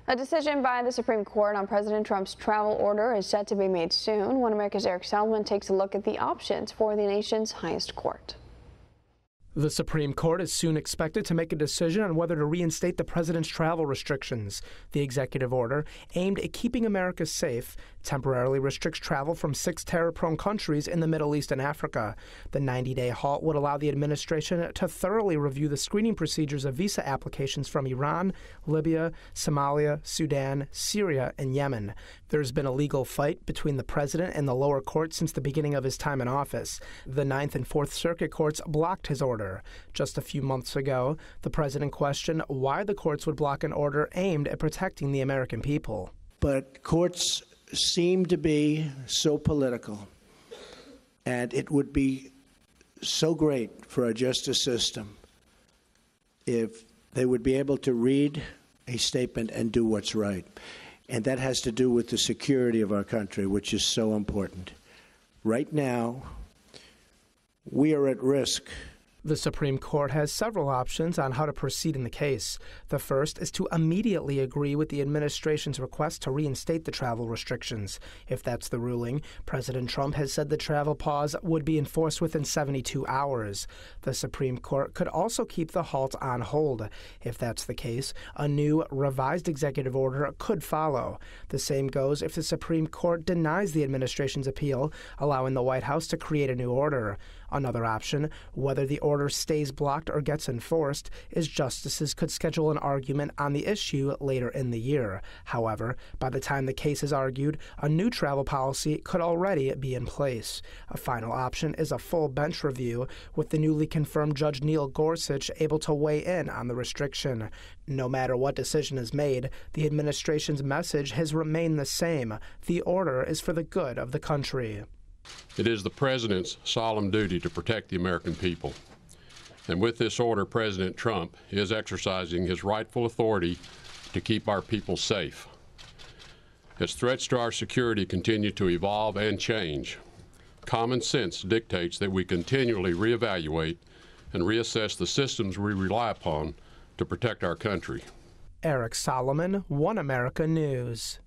A decision by the Supreme Court on President Trump's travel order is set to be made soon. One America's Eric Solomon takes a look at the options for the nation's highest court. The Supreme Court is soon expected to make a decision on whether to reinstate the president's travel restrictions. The executive order, aimed at keeping America safe, temporarily restricts travel from 6 terror-prone countries in the Middle East and Africa. The 90-day halt would allow the administration to thoroughly review the screening procedures of visa applications from Iran, Libya, Somalia, Sudan, Syria, and Yemen. There's been a legal fight between the president and the lower court since the beginning of his time in office. The Ninth and Fourth Circuit courts blocked his order. Just a few months ago, the president questioned why the courts would block an order aimed at protecting the American people. But courts seem to be so political, and it would be so great for our justice system if they would be able to read a statement and do what's right. And that has to do with the security of our country, which is so important. Right now, we are at risk. The Supreme Court has several options on how to proceed in the case. The first is to immediately agree with the administration's request to reinstate the travel restrictions. If that's the ruling, President Trump has said the travel pause would be enforced within 72 hours. The Supreme Court could also keep the halt on hold. If that's the case, a new, revised executive order could follow. The same goes if the Supreme Court denies the administration's appeal, allowing the White House to create a new order. Another option, whether the order stays blocked or gets enforced, is justices could schedule an argument on the issue later in the year. However, by the time the case is argued, a new travel policy could already be in place. A final option is a full bench review, with the newly confirmed Judge Neil Gorsuch able to weigh in on the restriction. No matter what decision is made, the administration's message has remained the same. The order is for the good of the country. It is the President's solemn duty to protect the American people. And with this order, President Trump is exercising his rightful authority to keep our people safe. As threats to our security continue to evolve and change, common sense dictates that we continually reevaluate and reassess the systems we rely upon to protect our country. Eric Solomon, One America News.